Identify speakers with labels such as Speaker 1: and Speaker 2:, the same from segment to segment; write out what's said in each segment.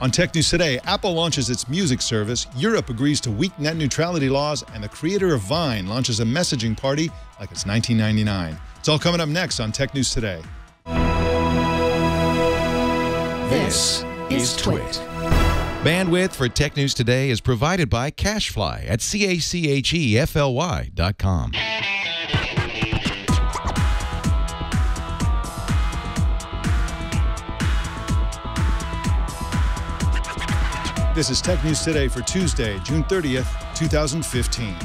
Speaker 1: On Tech News Today, Apple launches its music service, Europe agrees to weak net neutrality laws, and the creator of Vine launches a messaging party like it's 1999. It's all coming up next on Tech News Today.
Speaker 2: This is Twit.
Speaker 3: Bandwidth for Tech News Today is provided by Cachefly at CACHEFLY.com.
Speaker 1: This is Tech News Today for Tuesday, June 30th, 2015.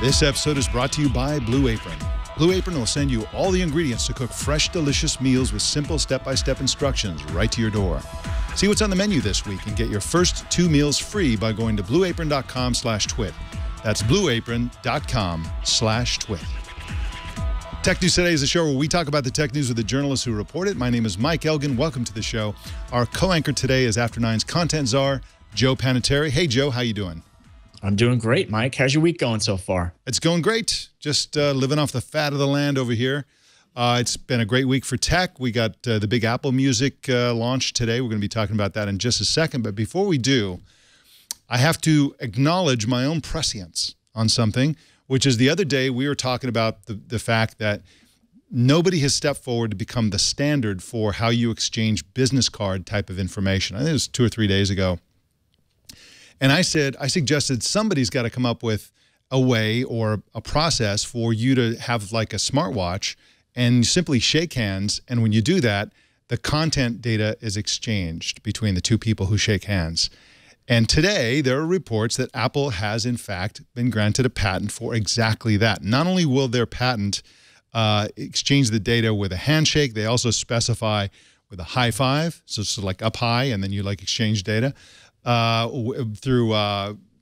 Speaker 1: This episode is brought to you by Blue Apron. Blue Apron will send you all the ingredients to cook fresh, delicious meals with simple step-by-step instructions right to your door. See what's on the menu this week and get your first 2 meals free by going to blueapron.com/twit. That's blueapron.com/twit. Tech News Today is a show where we talk about the tech news with the journalists who report it. My name is Mike Elgan. Welcome to the show. Our co-anchor today is After Nine's content czar, Joe Panettieri. Hey, Joe, how you doing?
Speaker 4: I'm doing great, Mike. How's your week going so far?
Speaker 1: It's going great. Just living off the fat of the land over here. It's been a great week for tech. We got the big Apple Music launch today. We're going to be talking about that in just a second. But before we do, I have to acknowledge my own prescience on something, which is the other day we were talking about the fact that nobody has stepped forward to become the standard for how you exchange business card type of information. I think it was 2 or 3 days ago. And I suggested somebody's got to come up with a way or a process for you to have like a smartwatch and simply shake hands. And when you do that, the content data is exchanged between the two people who shake hands. And today, there are reports that Apple has, in fact, been granted a patent for exactly that. Not only will their patent exchange the data with a handshake, they also specify with a high five, so it's like up high, and then you like exchange data through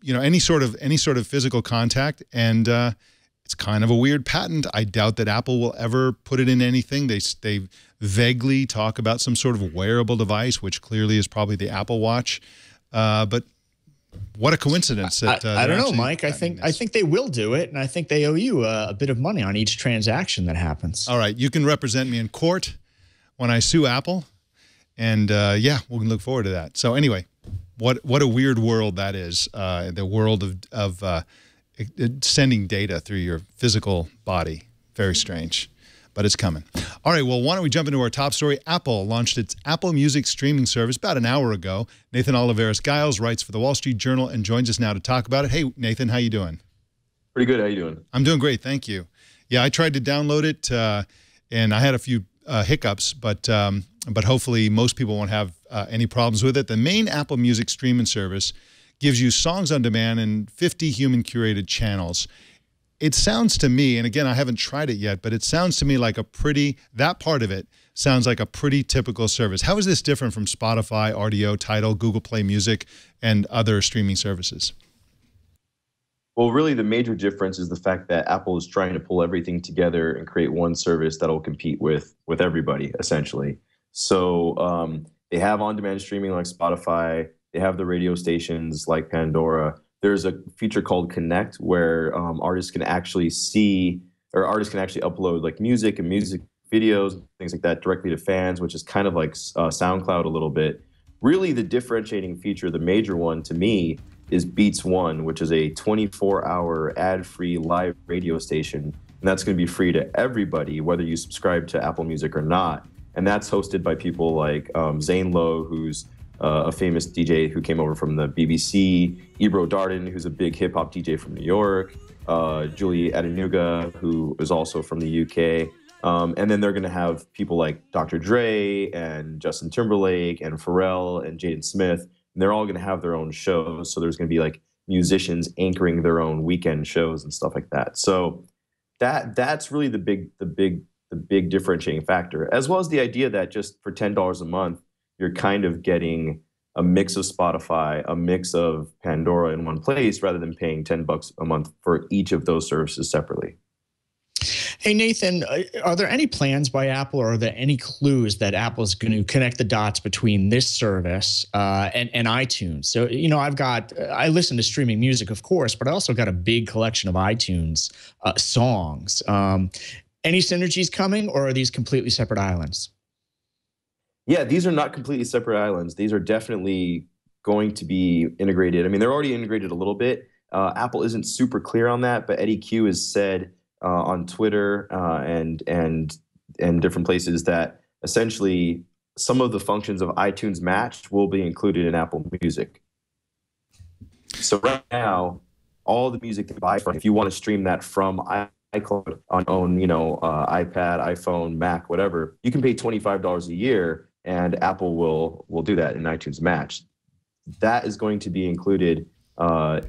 Speaker 1: any sort of physical contact. And it's kind of a weird patent. I doubt that Apple will ever put it in anything. They vaguely talk about some sort of wearable device, which clearly is probably the Apple Watch. But what a coincidence! That,
Speaker 4: I don't know, Mike. I think they will do it, and I think they owe you a bit of money on each transaction that happens. All
Speaker 1: right, you can represent me in court when I sue Apple, and yeah, we can look forward to that. So anyway, what a weird world that is. The world of sending data through your physical body. Very strange. But it's coming. All right, well, why don't we jump into our top story? Apple launched its Apple Music streaming service about an hour ago. Nathan Olivarez-Giles writes for the Wall Street Journal and joins us now to talk about it. Hey, Nathan, how you doing?
Speaker 5: Pretty good. How you doing?
Speaker 1: I'm doing great, thank you. Yeah, I tried to download it, and I had a few hiccups, but hopefully most people won't have any problems with it. The main Apple Music streaming service gives you songs on demand and 50 human-curated channels. It sounds to me, and again, I haven't tried it yet, but it sounds to me like that part of it sounds like a pretty typical service. How is this different from Spotify, RDO, Tidal, Google Play Music, and other streaming services?
Speaker 5: Well, really the major difference is the fact that Apple is trying to pull everything together and create one service that will compete with everybody, essentially. So they have on-demand streaming like Spotify. They have the radio stations like Pandora. There's a feature called Connect where artists can actually upload like music and music videos, things like that directly to fans, which is kind of like SoundCloud a little bit. Really the differentiating feature, the major one to me, is Beats One, which is a 24-hour ad-free live radio station. And that's going to be free to everybody, whether you subscribe to Apple Music or not. And that's hosted by people like Zane Lowe, who's a famous DJ who came over from the BBC, Ebro Darden, who's a big hip-hop DJ from New York, Julie Adenuga, who is also from the UK. And then they're going to have people like Dr. Dre and Justin Timberlake and Pharrell and Jaden Smith. And they're all going to have their own shows. So there's going to be like musicians anchoring their own weekend shows and stuff like that. So that's really the big differentiating factor, as well as the idea that just for $10 a month, you're kind of getting a mix of Spotify, a mix of Pandora in one place, rather than paying $10 a month for each of those services separately.
Speaker 4: Hey, Nathan, are there any plans by Apple, or are there any clues that Apple is going to connect the dots between this service and iTunes? So, you know, I listen to streaming music, of course, but I also got a big collection of iTunes songs. Any synergies coming, or are these completely separate islands?
Speaker 5: Yeah, these are not completely separate islands. These are definitely going to be integrated. I mean, they're already integrated a little bit. Apple isn't super clear on that, but Eddie Q has said on Twitter and different places that essentially some of the functions of iTunes Match will be included in Apple Music. So right now, all the music that you buy, if you want to stream that from iCloud on iPad, iPhone, Mac, whatever, you can pay $25 a year, and Apple will do that in iTunes Match. That is going to be included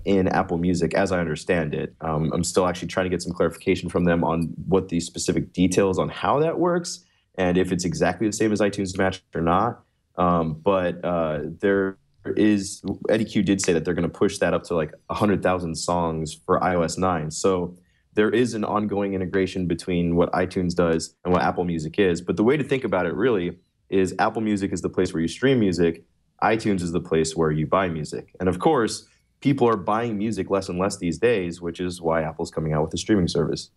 Speaker 5: in Apple Music, as I understand it. I'm still actually trying to get some clarification from them on what the specific details on how that works and if it's exactly the same as iTunes Match or not. But Eddie Q did say that they're going to push that up to like 100,000 songs for iOS 9. So there is an ongoing integration between what iTunes does and what Apple Music is. But the way to think about it really is Apple Music is the place where you stream music. iTunes is the place where you buy music. And of course, people are buying music less and less these days, which is why Apple's coming out with a streaming service.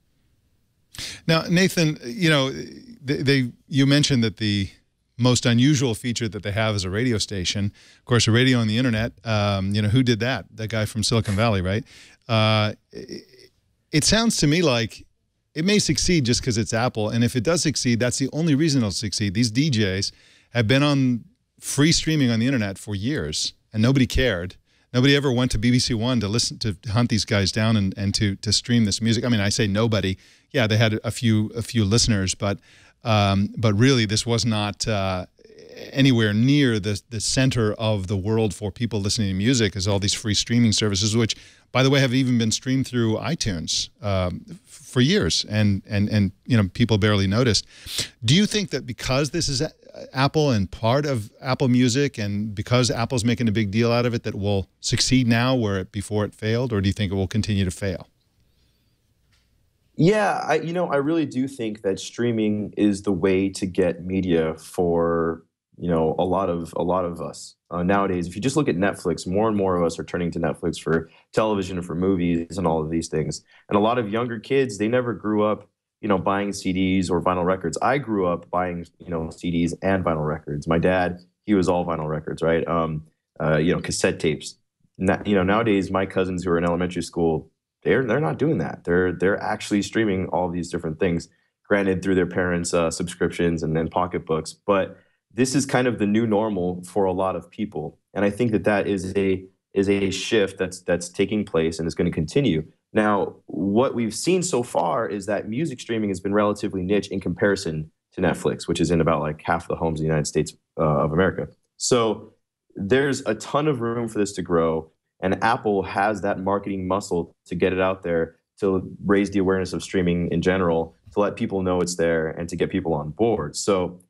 Speaker 1: Now, Nathan, you mentioned that the most unusual feature that they have is a radio station. Of course, a radio on the internet. Who did that? That guy from Silicon Valley, right? It sounds to me like it may succeed just because it's Apple. And if it does succeed, that's the only reason it'll succeed. These DJs have been on free streaming on the internet for years, and nobody cared. Nobody ever went to BBC One to hunt these guys down and to stream this music. I mean, I say nobody. Yeah, they had a few listeners, but really this was not anywhere near the center of the world for people listening to music, as all these free streaming services, which, by the way, have even been streamed through iTunes for years, and people barely noticed. Do you think that because this is Apple and part of Apple Music, and because Apple's making a big deal out of it, that will succeed now where before it failed, or do you think it will continue to fail?
Speaker 5: Yeah, I really do think that streaming is the way to get media for a lot of us nowadays. If you just look at Netflix, more and more of us are turning to Netflix for television and for movies and all of these things. And a lot of younger kids, they never grew up buying CDs or vinyl records. I grew up buying, CDs and vinyl records. My dad, he was all vinyl records, right? Cassette tapes. Nowadays, my cousins who are in elementary school, they're not doing that. They're actually streaming all these different things, granted through their parents' subscriptions and then pocketbooks. But this is kind of the new normal for a lot of people, and I think that is a shift that's taking place and is going to continue. Now, what we've seen so far is that music streaming has been relatively niche in comparison to Netflix, which is in about like half the homes in the United States of America. So there's a ton of room for this to grow, and Apple has that marketing muscle to get it out there, to raise the awareness of streaming in general, to let people know it's there, and to get people on board. So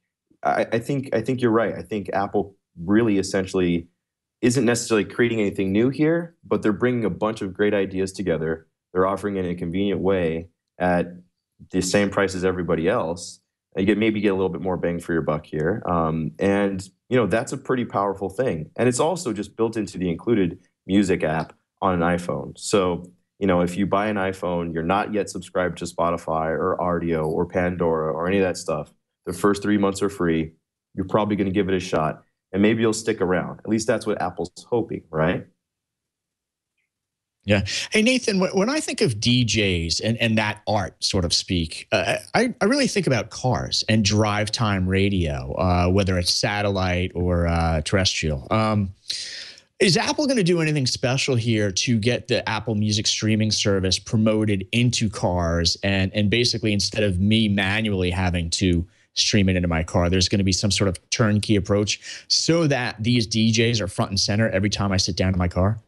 Speaker 5: I think you're right. I think Apple really essentially isn't necessarily creating anything new here, but they're bringing a bunch of great ideas together. They're offering it in a convenient way at the same price as everybody else. And you maybe get a little bit more bang for your buck here. And that's a pretty powerful thing. And it's also just built into the included music app on an iPhone. So, if you buy an iPhone, you're not yet subscribed to Spotify or Rdio or Pandora or any of that stuff. The first 3 months are free. You're probably going to give it a shot, and maybe you'll stick around. At least that's what Apple's hoping, right?
Speaker 4: Yeah. Hey, Nathan, when I think of DJs and that art, so to speak, I really think about cars and drive time radio, whether it's satellite or terrestrial. Is Apple going to do anything special here to get the Apple Music streaming service promoted into cars, and basically instead of me manually having to stream it into my car, there's going to be some sort of turnkey approach so that these DJs are front and center every time I sit down in my car?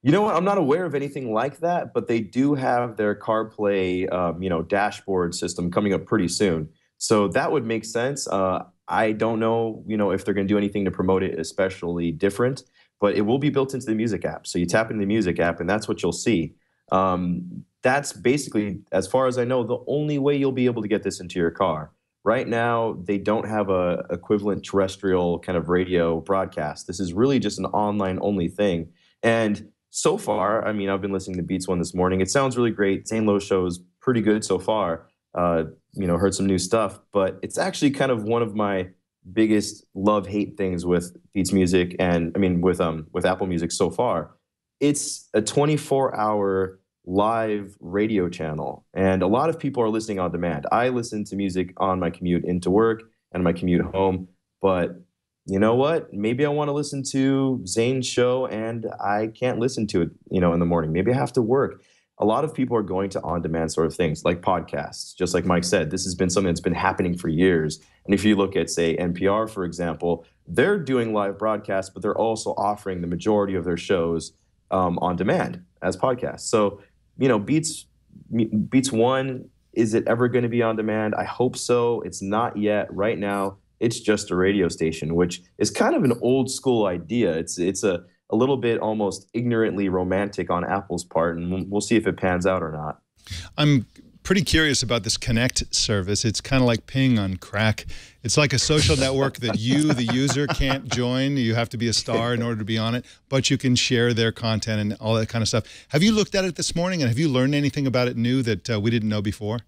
Speaker 5: You know what? I'm not aware of anything like that, but they do have their CarPlay, dashboard system coming up pretty soon. So that would make sense. I don't know, if they're going to do anything to promote it especially different, but it will be built into the music app. So you tap into the music app, and that's what you'll see. That's basically, as far as I know, the only way you'll be able to get this into your car. Right now, they don't have a equivalent terrestrial kind of radio broadcast. This is really just an online-only thing. And so far, I've been listening to Beats One this morning. It sounds really great. Zane Lowe's show is pretty good so far. heard some new stuff. But it's actually kind of one of my biggest love-hate things with Beats Music, and I mean with Apple Music so far. It's a 24-hour live radio channel, and a lot of people are listening on demand. I listen to music on my commute into work and my commute home, but you know what? Maybe I want to listen to Zane's show and I can't listen to it, in the morning. Maybe I have to work. A lot of people are going to on-demand sort of things like podcasts. Just like Mike said, this has been something that's been happening for years. And if you look at, say, NPR, for example, they're doing live broadcasts, but they're also offering the majority of their shows on demand as podcasts. So, Beats One, is it ever going to be on demand? I hope so. It's not yet. Right now, it's just a radio station, which is kind of an old school idea. It's a little bit almost ignorantly romantic on Apple's part, and we'll see if it pans out or not.
Speaker 1: I'm pretty curious about this Connect service. It's kind of like Ping on crack. It's like a social network that you, the user, can't join. You have to be a star in order to be on it, but you can share their content and all that kind of stuff. Have you looked at it this morning, and have you learned anything about it new that we didn't know before?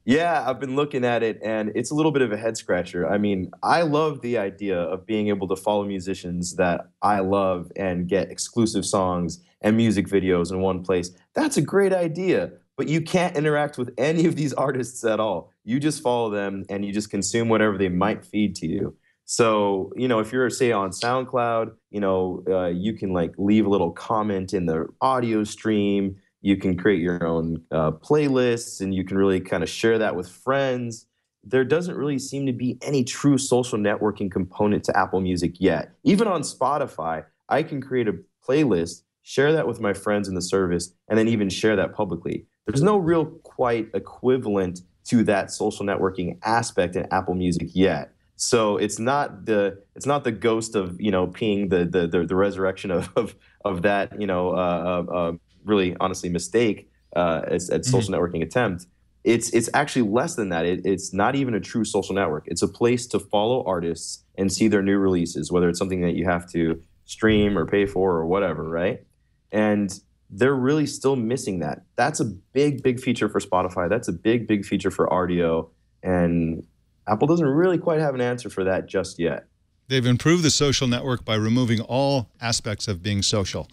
Speaker 5: Yeah, I've been looking at it, and it's a little bit of a head scratcher. I mean, I love the idea of being able to follow musicians that I love and get exclusive songs and music videos in one place. That's a great idea, but you can't interact with any of these artists at all. You just follow them, and you just consume whatever they might feed to you. So, if you're, say, on SoundCloud, you can, leave a little comment in the audio stream. You can create your own playlists, and you can really kind of share that with friends. There doesn't really seem to be any true social networking component to Apple Music yet. Even on Spotify, I can create a playlist, share that with my friends in the service, and then even share that publicly. There's no real quite equivalent to that social networking aspect in Apple Music yet. So it's not the ghost of Ping, the resurrection of that really honestly mistake at social networking attempt. It's actually less than that. It's not even a true social network. It's a place to follow artists and see their new releases, whether it's something that you have to stream or pay for or whatever, right? And they're really still missing that. That's a big feature for Spotify. That's a big feature for RDO, and Apple doesn't really quite have an answer for that just yet.
Speaker 1: They've improved the social network by removing all aspects of being social.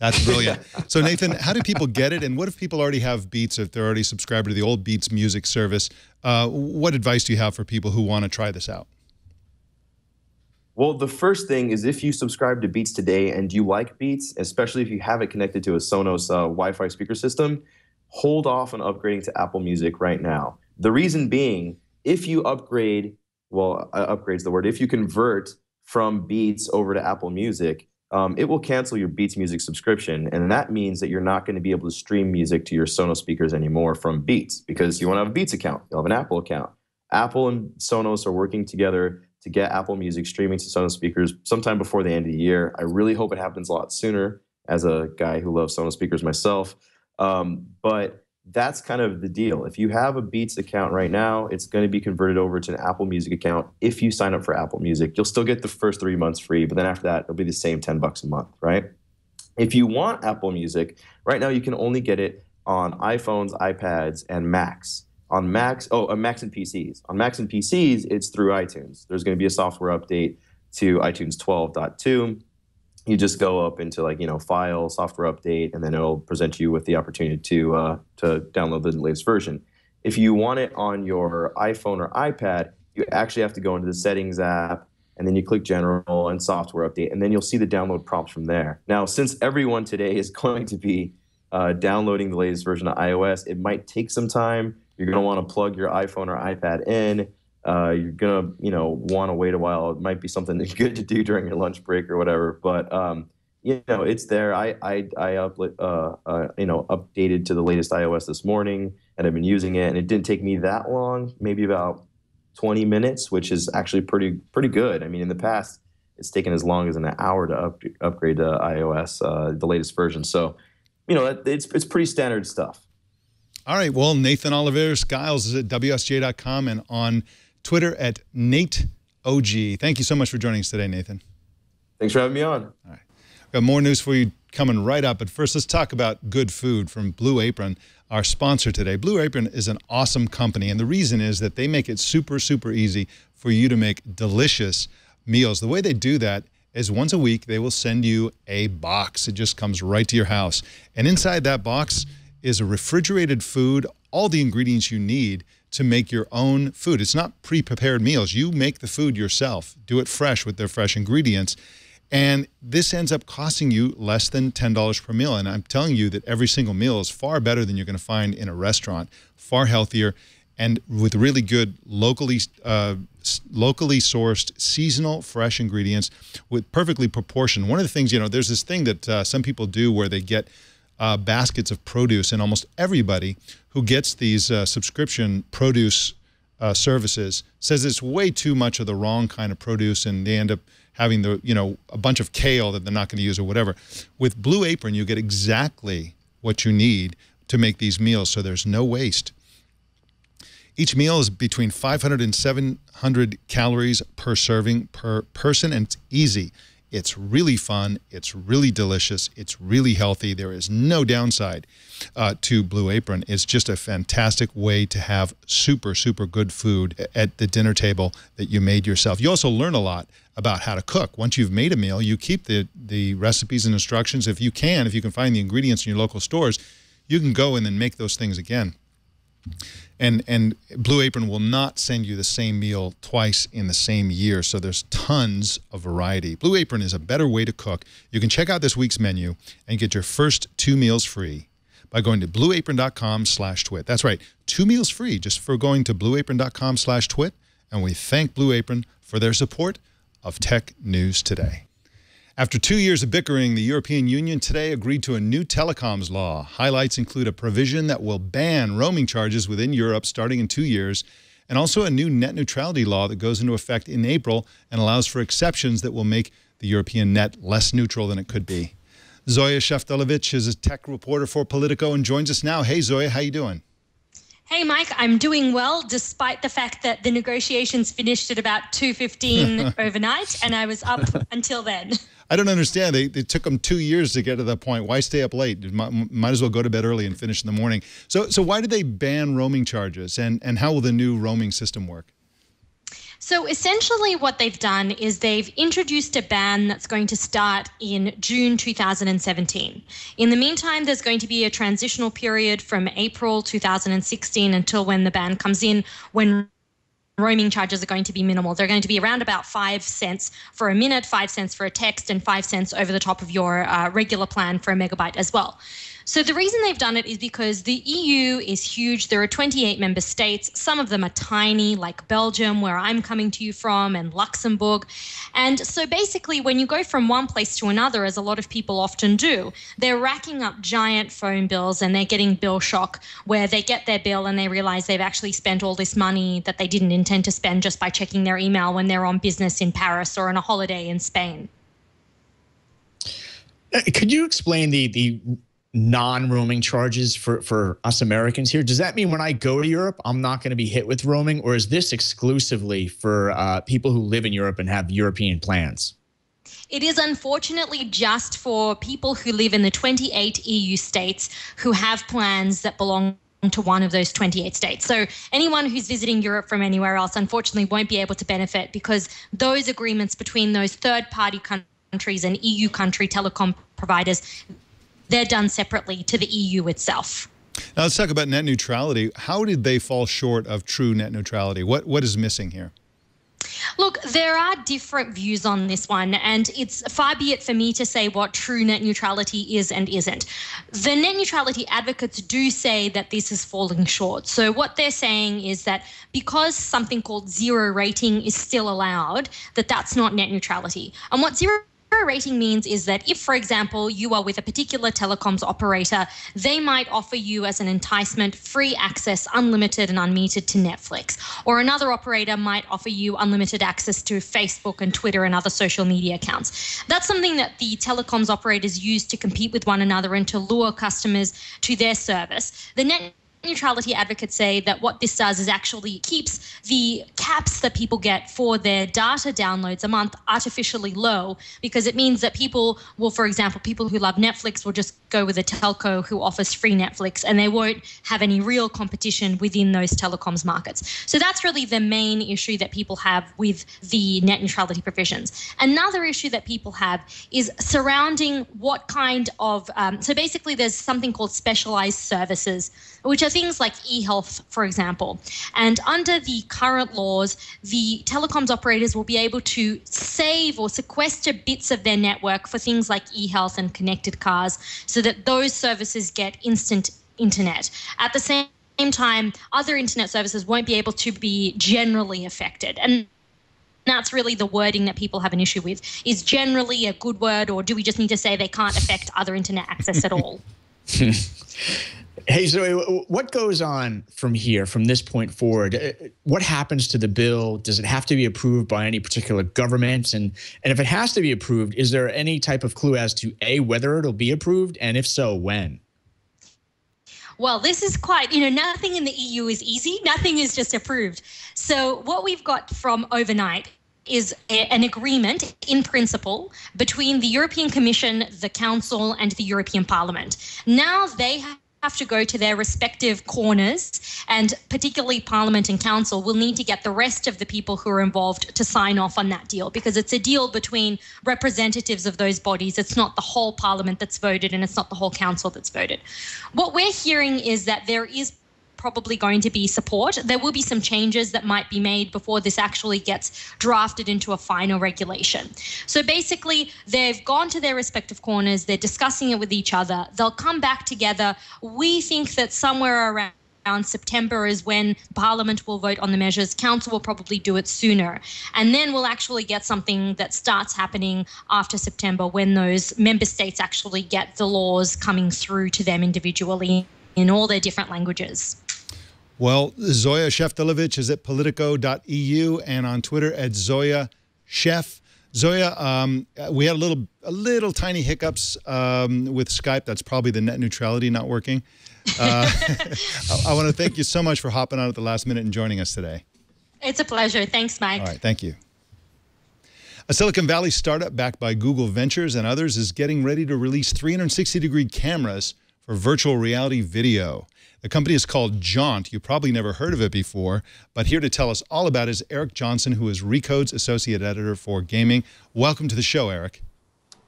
Speaker 1: That's brilliant. So, Nathan, how do people get it? And what if people already have Beats, if they're already subscribed to the old Beats music service? What advice do you have for people who want to try this out?
Speaker 5: Well, the first thing is, if you subscribe to Beats today and you like Beats, especially if you have it connected to a Sonos Wi-Fi speaker system, hold off on upgrading to Apple Music right now. The reason being, if you upgrade, upgrade's the word, if you convert from Beats over to Apple Music, it will cancel your Beats Music subscription, and that means that you're not going to be able to stream music to your Sonos speakers anymore from Beats, because you won't have a Beats account. You'll have an Apple account. Apple and Sonos are working together to get Apple Music streaming to Sonos speakers sometime before the end of the year. I really hope it happens a lot sooner, as a guy who loves Sonos speakers myself. But that's kind of the deal. If you have a Beats account right now, it's going to be converted over to an Apple Music account. If you sign up for Apple Music, you'll still get the first 3 months free, but then after that, it'll be the same $10 a month, right? If you want Apple Music, right now you can only get it on iPhones, iPads, and Macs. On Macs and PCs. On Macs and PCs, it's through iTunes. There's going to be a software update to iTunes 12.2. You just go up into File, Software Update, and then it'll present you with the opportunity to download the latest version. If you want it on your iPhone or iPad, you actually have to go into the Settings app, and then you click General and Software Update, and then you'll see the download prompts from there. Now, since everyone today is going to be downloading the latest version of iOS, it might take some time. You're going to want to plug your iPhone or iPad in. You're going to, want to wait a while. It might be something that's good to do during your lunch break or whatever. But, it's there. I updated to the latest iOS this morning, and I've been using it. And it didn't take me that long, maybe about 20 minutes, which is actually pretty good. I mean, in the past, it's taken as long as an hour to upgrade to iOS, the latest version. So, it's pretty standard stuff.
Speaker 1: All right. Well, Nathan Olivarez-Giles is at WSJ.com and on Twitter at NateOG. Thank you so much for joining us today, Nathan.
Speaker 5: Thanks for having me on.
Speaker 1: All right. Got more news for you coming right up. But first, let's talk about good food from Blue Apron, our sponsor today. Blue Apron is an awesome company, and the reason is that they make it super, super easy for you to make delicious meals. The way they do that is once a week, they will send you a box. It just comes right to your house. And inside that box is a refrigerated food, all the ingredients you need to make your own food. It's not pre-prepared meals. You make the food yourself. Do it fresh with their fresh ingredients. And this ends up costing you less than $10 per meal. And I'm telling you that every single meal is far better than you're going to find in a restaurant, far healthier, and with really good locally sourced, seasonal, fresh ingredients with perfectly proportioned. One of the things, you know, there's this thing that some people do where they get baskets of produce, and almost everybody who gets these subscription produce services says it's way too much of the wrong kind of produce, and they end up having a bunch of kale that they're not going to use or whatever. With Blue Apron, you get exactly what you need to make these meals, so there's no waste. Each meal is between 500 and 700 calories per serving per person, and it's easy. It's really fun. It's really delicious. It's really healthy. There is no downside to Blue Apron. It's just a fantastic way to have super, super good food at the dinner table that you made yourself. You also learn a lot about how to cook. Once you've made a meal, you keep the recipes and instructions. If you can find the ingredients in your local stores, you can go and then make those things again. And Blue Apron will not send you the same meal twice in the same year, so there's tons of variety. Blue Apron is a better way to cook. You can check out this week's menu and get your first 2 meals free by going to blueapron.com/twit. That's right, 2 meals free just for going to blueapron.com/twit, and we thank Blue Apron for their support of Tech News Today. After 2 years of bickering, the European Union today agreed to a new telecoms law. Highlights include a provision that will ban roaming charges within Europe starting in 2 years, and also a new net neutrality law that goes into effect in April and allows for exceptions that will make the European net less neutral than it could be. Zoya Sheftalovich is a tech reporter for Politico and joins us now. Hey, Zoya, how you doing?
Speaker 6: Hey, Mike, I'm doing well, despite the fact that the negotiations finished at about 2:15 overnight, and I was up until then.
Speaker 1: I don't understand. It took them 2 years to get to that point. Why stay up late? Might as well go to bed early and finish in the morning. So why did they ban roaming charges, and how will the new roaming system work?
Speaker 6: So essentially what they've done is they've introduced a ban that's going to start in June 2017. In the meantime, there's going to be a transitional period from April 2016 until when the ban comes in, when roaming charges are going to be minimal. They're going to be around about 5 cents for a minute, 5 cents for a text, and 5 cents over the top of your regular plan for a megabyte as well. So the reason they've done it is because the EU is huge. There are 28 member states. Some of them are tiny, like Belgium, where I'm coming to you from, and Luxembourg. And so basically, when you go from one place to another, as a lot of people often do, they're racking up giant phone bills and they're getting bill shock, where they get their bill and they realize they've actually spent all this money that they didn't intend to spend just by checking their email when they're on business in Paris or on a holiday in Spain.
Speaker 4: Could you explain the non-roaming charges for us Americans here? Does that mean when I go to Europe, I'm not going to be hit with roaming, or is this exclusively for people who live in Europe and have European plans?
Speaker 6: It is unfortunately just for people who live in the 28 EU states who have plans that belong to one of those 28 states. So anyone who's visiting Europe from anywhere else, unfortunately, won't be able to benefit, because those agreements between those third-party countries and EU country telecom providers, they're done separately to the EU itself.
Speaker 1: Now let's talk about net neutrality. How did they fall short of true net neutrality? What is missing here?
Speaker 6: Look, there are different views on this one, and it's far be it for me to say what true net neutrality is and isn't. The net neutrality advocates do say that this is falling short. So what they're saying is that because something called zero rating is still allowed, that's not net neutrality. And what zero rating means is that if, for example, you are with a particular telecoms operator, they might offer you as an enticement free access, unlimited and unmetered, to Netflix. Or another operator might offer you unlimited access to Facebook and Twitter and other social media accounts. That's something that the telecoms operators use to compete with one another and to lure customers to their service. The net neutrality advocates say that what this does is actually keeps the caps that people get for their data downloads a month artificially low, because it means that people will, for example, people who love Netflix will just go with a telco who offers free Netflix, and they won't have any real competition within those telecoms markets. So that's really the main issue that people have with the net neutrality provisions. Another issue that people have is surrounding what kind of, so basically there's something called specialized services, which are things like e-health, for example. And under the current laws, the telecoms operators will be able to save or sequester bits of their network for things like e-health and connected cars, so that those services get instant internet. At the same time, other internet services won't be able to be generally affected. And that's really the wording that people have an issue with. Is generally a good word, or do we just need to say they can't affect other internet access at all?
Speaker 4: Hey, so what goes on from here, from this point forward? What happens to the bill? Does it have to be approved by any particular government? And if it has to be approved, is there any type of clue as to A, whether it'll be approved, and if so, when?
Speaker 6: Well, this is quite, nothing in the EU is easy. Nothing is just approved. So what we've got from overnight is an agreement in principle between the European Commission, the Council, and the European Parliament. Now they have to go to their respective corners, and particularly Parliament and Council will need to get the rest of the people who are involved to sign off on that deal, because it's a deal between representatives of those bodies. It's not the whole Parliament that's voted, and it's not the whole Council that's voted. What we're hearing is that there is probably going to be support. There will be some changes that might be made before this actually gets drafted into a final regulation. So basically, they've gone to their respective corners, they're discussing it with each other, they'll come back together. We think that somewhere around September is when Parliament will vote on the measures. Council will probably do it sooner. And then we'll actually get something that starts happening after September, when those member states actually get the laws coming through to them individually in all their different languages.
Speaker 1: Well, Zoya Sheftalovich is at politico.eu and on Twitter at Zoya Chef. Zoya, we had a little tiny hiccups with Skype. That's probably the net neutrality not working. I want to thank you so much for hopping on at the last minute and joining us today.
Speaker 6: It's a pleasure. Thanks, Mike.
Speaker 1: All right, thank you. A Silicon Valley startup backed by Google Ventures and others is getting ready to release 360-degree cameras for virtual reality video. The company is called Jaunts. You probably never heard of it before, but here to tell us all about it is Eric Johnson, who is Recode's Associate Editor for Gaming. Welcome to the show, Eric.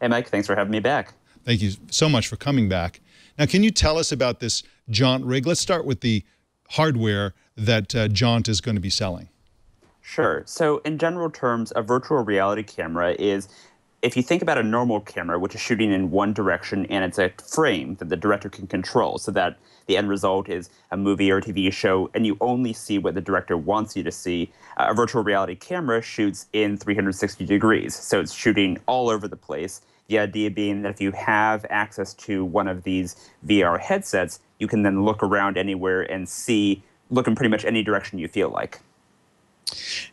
Speaker 7: Hey, Mike. Thanks for having me back.
Speaker 1: Thank you so much for coming back. Now, can you tell us about this Jaunts rig? Let's start with the hardware that Jaunts is going to be selling.
Speaker 7: Sure. So in general terms, a virtual reality camera is, if you think about a normal camera, which is shooting in one direction, and it's a frame that the director can control, so that the end result is a movie or a TV show, and you only see what the director wants you to see. A virtual reality camera shoots in 360 degrees, so it's shooting all over the place. The idea being that if you have access to one of these VR headsets, you can then look around anywhere and look in pretty much any direction you feel like.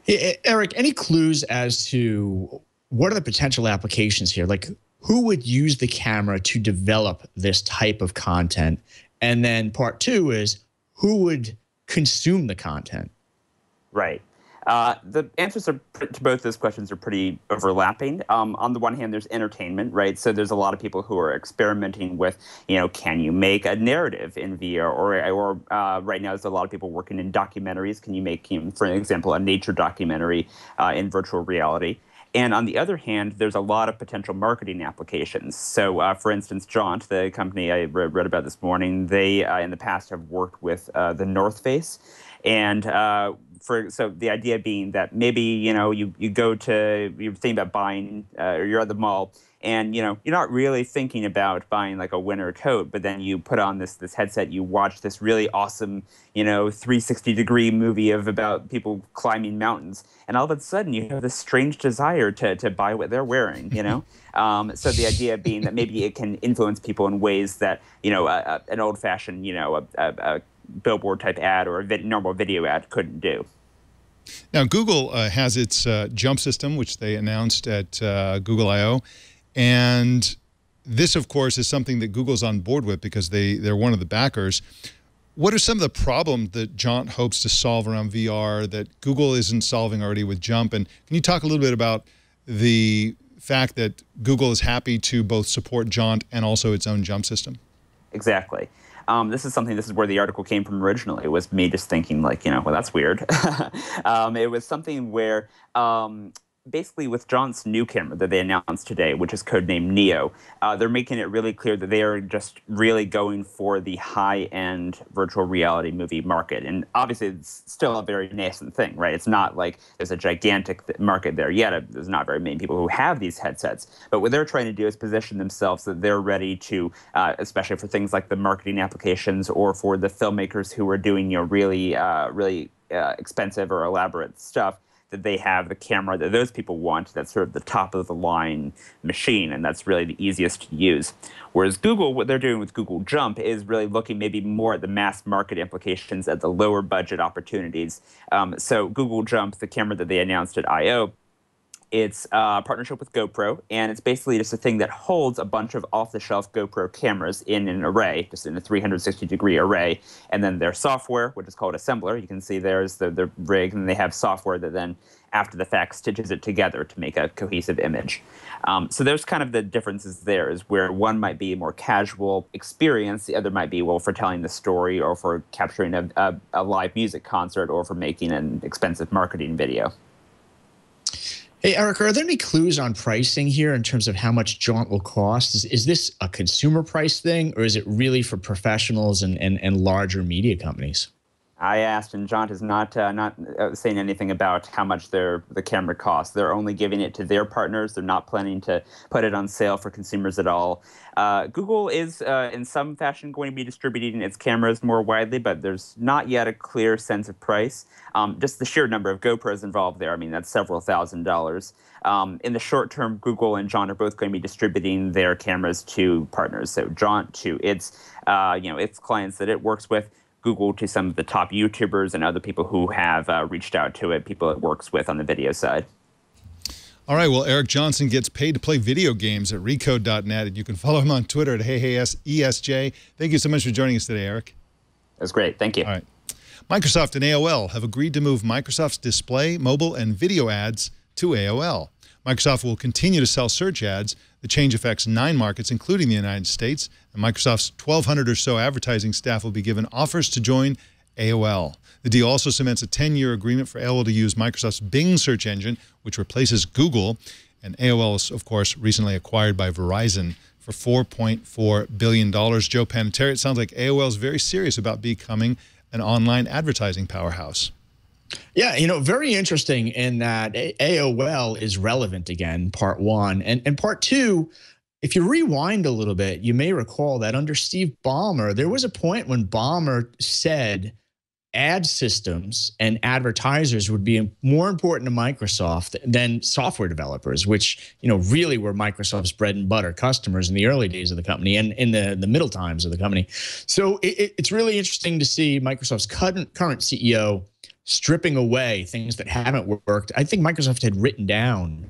Speaker 4: Hey, Eric, any clues as to what are the potential applications here? Like, who would use the camera to develop this type of content? And then part two is, who would consume the content?
Speaker 7: Right. The answers to both those questions are pretty overlapping. On the one hand, there's entertainment, right? So there's a lot of people who are experimenting with, can you make a narrative in VR? Or right now, there's a lot of people working in documentaries. Can you make, for example, a nature documentary in virtual reality? And on the other hand, there's a lot of potential marketing applications. So, for instance, Jaunts, the company I read about this morning, they in the past have worked with the North Face. And so the idea being that maybe, you're thinking about buying, or you're at the mall, and, you're not really thinking about buying like a winter coat, but then you put on this headset, you watch this really awesome, 360-degree movie about people climbing mountains, and all of a sudden you have this strange desire to buy what they're wearing, So the idea being that maybe it can influence people in ways that, an old-fashioned, a billboard-type ad or a normal video ad couldn't do.
Speaker 1: Now, Google has its jump system, which they announced at Google I/O. And this, of course, is something that Google's on board with because they're one of the backers. What are some of the problems that Jaunt hopes to solve around VR that Google isn't solving already with Jump? And can you talk a little bit about the fact that Google is happy to both support Jaunt and also its own Jump system?
Speaker 7: Exactly. This is where the article came from originally. It was me just thinking, like, well, that's weird. It was something where basically with Jaunt's new camera that they announced today, which is codenamed Neo, they're making it really clear that they are just really going for the high-end virtual reality movie market. And obviously, it's still a very nascent thing, right? It's not like there's a gigantic market there yet. There's not very many people who have these headsets. But what they're trying to do is position themselves so that they're ready to, especially for things like the marketing applications or for the filmmakers who are doing, really expensive or elaborate stuff, that they have the camera that those people want. That's sort of the top of the line machine, and that's really the easiest to use. Whereas Google, what they're doing with Google Jump is really looking maybe more at the mass market implications, at the lower budget opportunities. So Google Jump, the camera that they announced at I/O, it's a partnership with GoPro, and it's basically just a thing that holds a bunch of off-the-shelf GoPro cameras in an array, just in a 360-degree array, and then their software, which is called Assembler. You can see there's the rig, and they have software that then, after the fact, stitches it together to make a cohesive image. So there's kind of the differences there, is where one might be a more casual experience, the other might be, well, for telling the story or for capturing a live music concert or for making an expensive marketing video.
Speaker 4: Hey, Eric, are there any clues on pricing here in terms of how much Jaunt will cost? Is this a consumer price thing, or is it really for professionals and larger media companies?
Speaker 7: I asked, and Jaunt is not saying anything about how much the camera costs. They're only giving it to their partners. They're not planning to put it on sale for consumers at all. Google is, in some fashion, going to be distributing its cameras more widely, but there's not yet a clear sense of price. Just the sheer number of GoPros involved there, I mean, that's several $1,000s. In the short term, Google and Jaunt are both going to be distributing their cameras to partners. So Jaunt to its clients that it works with, Google to some of the top YouTubers and other people who have reached out to it, people it works with on the video side.
Speaker 1: All right, well, Eric Johnson gets paid to play video games at recode.net, and you can follow him on Twitter at HeyHeyESJ. Thank you so much for joining us today, Eric.
Speaker 7: That's great. Thank you.
Speaker 1: All right. Microsoft and AOL have agreed to move Microsoft's display, mobile, and video ads to AOL. Microsoft will continue to sell search ads. The change affects 9 markets, including the United States, and Microsoft's 1,200 or so advertising staff will be given offers to join AOL. The deal also cements a 10-year agreement for AOL to use Microsoft's Bing search engine, which replaces Google, and AOL is, of course, recently acquired by Verizon for $4.4 billion. Joe Panettieri, it sounds like AOL is very serious about becoming an online advertising powerhouse.
Speaker 4: Yeah, very interesting in that AOL is relevant again, part one. And part two, if you rewind a little bit, you may recall that under Steve Ballmer, there was a point when Ballmer said ad systems and advertisers would be more important to Microsoft than software developers, which, really were Microsoft's bread and butter customers in the early days of the company and in the middle times of the company. So it's really interesting to see Microsoft's current CEO stripping away things that haven't worked. I think Microsoft had written down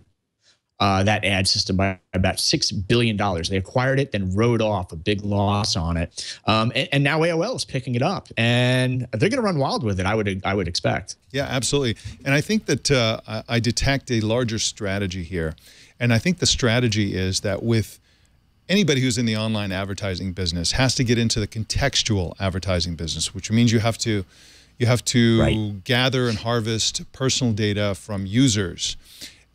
Speaker 4: that ad system by about $6 billion. They acquired it, then wrote off a big loss on it. And now AOL is picking it up, and they're going to run wild with it, I would expect.
Speaker 1: Yeah, absolutely. And I think that I detect a larger strategy here. And I think the strategy is that with anybody who's in the online advertising business has to get into the contextual advertising business, which means you have to right. gather and harvest personal data from users.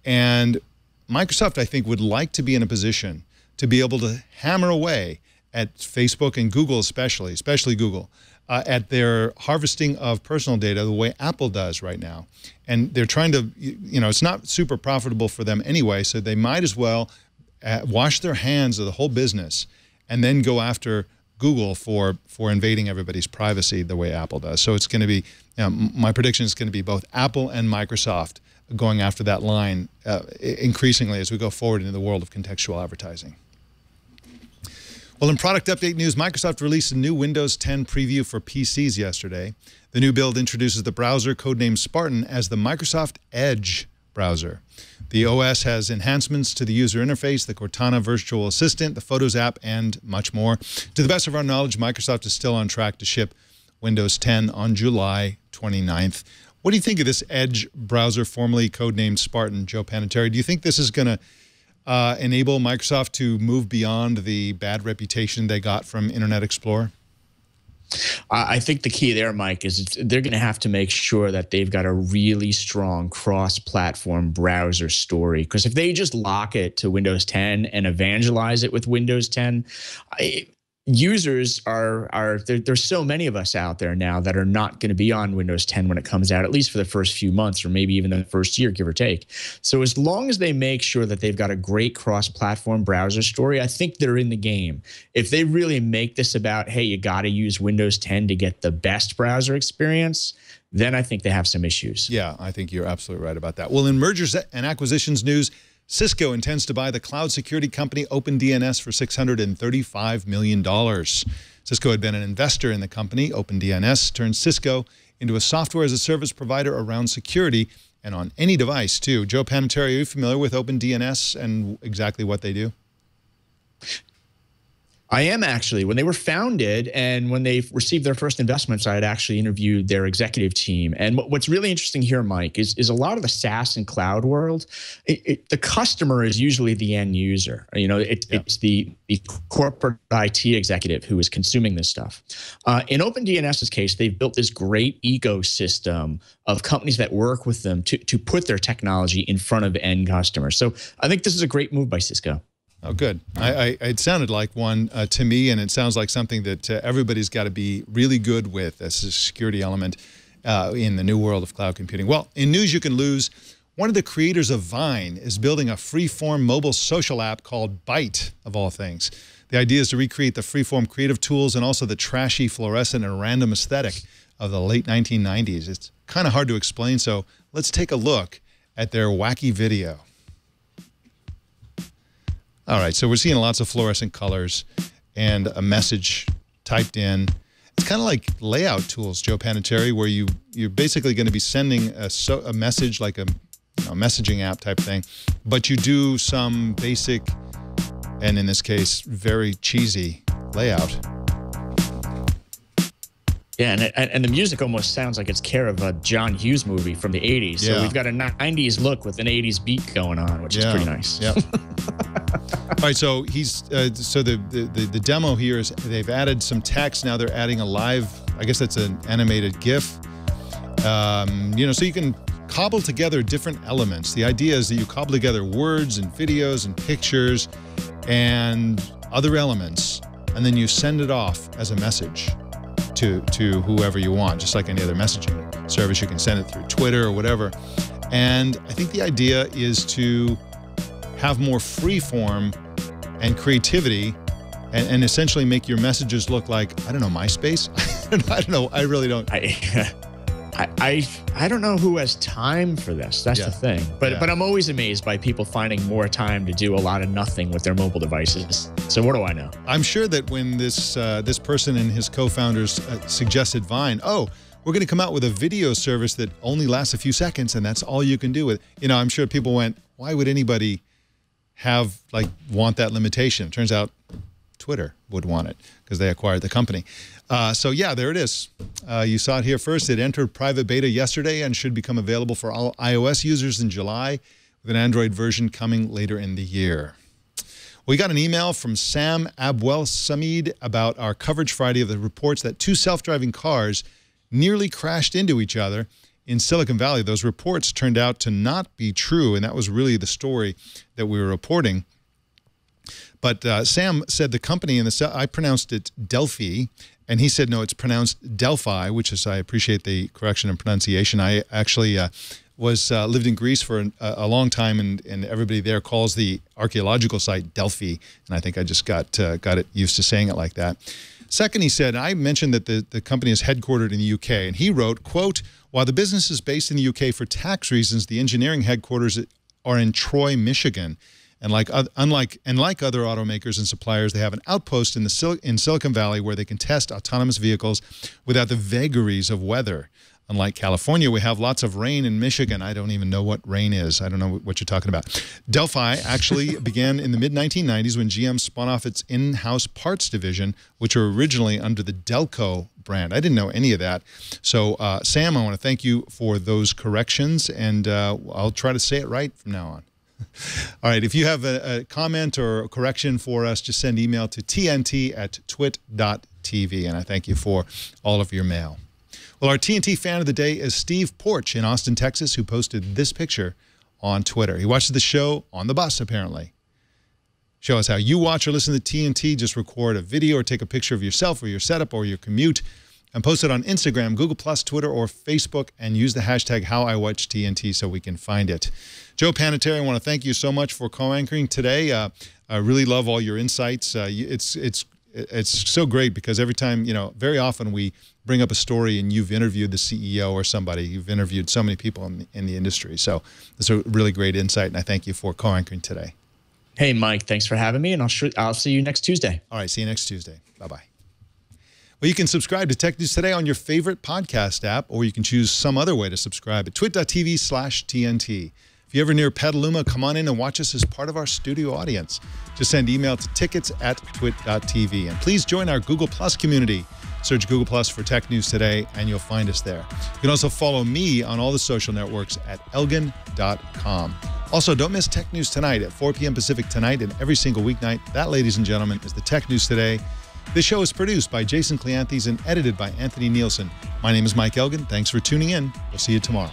Speaker 1: And Microsoft, I think, would like to be in a position to be able to hammer away at Facebook and Google especially Google, at their harvesting of personal data the way Apple does right now. And they're trying to, it's not super profitable for them anyway, so they might as well wash their hands of the whole business and then go after Google for invading everybody's privacy the way Apple does. So it's going to be, my prediction is going to be both Apple and Microsoft going after that line increasingly as we go forward into the world of contextual advertising. Well, in product update news, Microsoft released a new Windows 10 preview for PCs yesterday. The new build introduces the browser, codenamed Spartan, as the Microsoft Edge browser. The OS has enhancements to the user interface, the Cortana virtual assistant, the Photos app, and much more. To the best of our knowledge, Microsoft is still on track to ship Windows 10 on July 29th. What do you think of this Edge browser, formerly codenamed Spartan, Joe Panettieri? Do you think this is going to enable Microsoft to move beyond the bad reputation they got from Internet Explorer?
Speaker 4: I think the key there, Mike, is they're going to have to make sure that they've got a really strong cross-platform browser story. Because if they just lock it to Windows 10 and evangelize it with Windows 10, users there's so many of us out there now that are not going to be on Windows 10 when it comes out, at least for the first few months or maybe even the first year, give or take. So as long as they make sure that they've got a great cross-platform browser story, I think they're in the game. If they really make this about, hey, you got to use Windows 10 to get the best browser experience, then I think they have some issues.
Speaker 1: Yeah, I think you're absolutely right about that. Well, in mergers and acquisitions news, Cisco intends to buy the cloud security company OpenDNS for $635 million. Cisco had been an investor in the company. OpenDNS turned Cisco into a software-as-a-service provider around security and on any device, too. Joe Panettieri, are you familiar with OpenDNS and exactly what they do?
Speaker 4: I am actually. When they were founded and when they received their first investments, I had actually interviewed their executive team. And what's really interesting here, Mike, is a lot of the SaaS and cloud world, the customer is usually the end user. You know, it's the corporate IT executive who is consuming this stuff. In OpenDNS's case, they've built this great ecosystem of companies that work with them to put their technology in front of end customers. So I think this is a great move by Cisco.
Speaker 1: Oh, good. It sounded like one to me, and it sounds like something that everybody's got to be really good with as a security element in the new world of cloud computing. Well, in news you can lose, one of the creators of Vine is building a free-form mobile social app called Byte, of all things. The idea is to recreate the free-form creative tools and also the trashy, fluorescent, and random aesthetic of the late 1990s. It's kind of hard to explain, so let's take a look at their wacky video. All right, so we're seeing lots of fluorescent colors and a message typed in. It's kind of like layout tools, Joe Panettieri, where you're basically going to be sending a message like a messaging app type thing, but you do some basic, and in this case, very cheesy layout.
Speaker 4: Yeah, and the music almost sounds like it's care of a John Hughes movie from the 80s. So we've got a 90s look with an 80s beat going on, which is pretty nice.
Speaker 1: Yeah. All right, so the demo here is they've added some text. Now they're adding a live, I guess that's an animated GIF. So you can cobble together different elements. The idea is that you cobble together words and videos and pictures and other elements, and then you send it off as a message to whoever you want, just like any other messaging service. You can send it through Twitter or whatever. And I think the idea is to have more free form and creativity and essentially make your messages look like, I don't know, MySpace? I don't know. I really don't.
Speaker 4: I don't know who has time for this. That's the thing. But I'm always amazed by people finding more time to do a lot of nothing with their mobile devices. So what do I know? I'm sure that when this person and his co-founders suggested Vine, we're going to come out with a video service that only lasts a few seconds and that's all you can do with it. I'm sure people went, why would anybody want that limitation? It turns out Twitter would want it because they acquired the company. So yeah, there it is. You saw it here first. It entered private beta yesterday and should become available for all iOS users in July, with an Android version coming later in the year. We got an email from Sam Abwel-Samid about our coverage Friday of the reports that two self-driving cars nearly crashed into each other in Silicon Valley. Those reports turned out to not be true, and that was really the story that we were reporting. But Sam said the company, I pronounced it Delphi, and he said, no, it's pronounced Delphi, which is, I appreciate the correction in pronunciation. I actually lived in Greece for a long time, and everybody there calls the archaeological site Delphi, and I think I just got it used to saying it like that. Second, he said, I mentioned that the company is headquartered in the UK, and he wrote, quote, while the business is based in the UK for tax reasons, the engineering headquarters are in Troy, Michigan. And like other automakers and suppliers, they have an outpost in Silicon Valley where they can test autonomous vehicles without the vagaries of weather.
Speaker 1: Unlike California, we have lots of rain in Michigan. I don't even know what rain is. I don't know what you're talking about. Delphi actually began in the mid-1990s when GM spun off its in-house parts division, which were originally under the Delco brand. I didn't know any of that. So, Sam, I want to thank you for those corrections, and I'll try to say it right from now on. All right, if you have a comment or a correction for us, just send email to tnt@twit.tv, and I thank you for all of your mail. Well, our TNT fan of the day is Steve Porch in Austin, Texas, who posted this picture on Twitter. He watches the show on the bus, apparently. Show us how you watch or listen to TNT. Just record a video or take a picture of yourself or your setup or your commute and post it on Instagram, Google+, Twitter, or Facebook, and use the hashtag HowIWatchTNT so we can find it. Joe Panettieri, I want to thank you so much for co-anchoring today. I really love all your insights. It's so great because every time, very often we bring up a story and you've interviewed the CEO or somebody. You've interviewed so many people in the industry. So it's a really great insight, and I thank you for co-anchoring today.
Speaker 4: Hey, Mike, thanks for having me, and I'll see you next Tuesday.
Speaker 1: All right, see you next Tuesday. Bye-bye. Well, you can subscribe to Tech News Today on your favorite podcast app, or you can choose some other way to subscribe at twit.tv/TNT. If you're ever near Petaluma, come on in and watch us as part of our studio audience. Just send email to tickets@twit.tv. And please join our Google Plus community. Search Google Plus for Tech News Today, and you'll find us there. You can also follow me on all the social networks at elgan.com. Also, don't miss Tech News Tonight at 4 p.m. Pacific tonight and every single weeknight. That, ladies and gentlemen, is the Tech News Today. This show is produced by Jason Cleanthes and edited by Anthony Nielsen. My name is Mike Elgan. Thanks for tuning in. We'll see you tomorrow.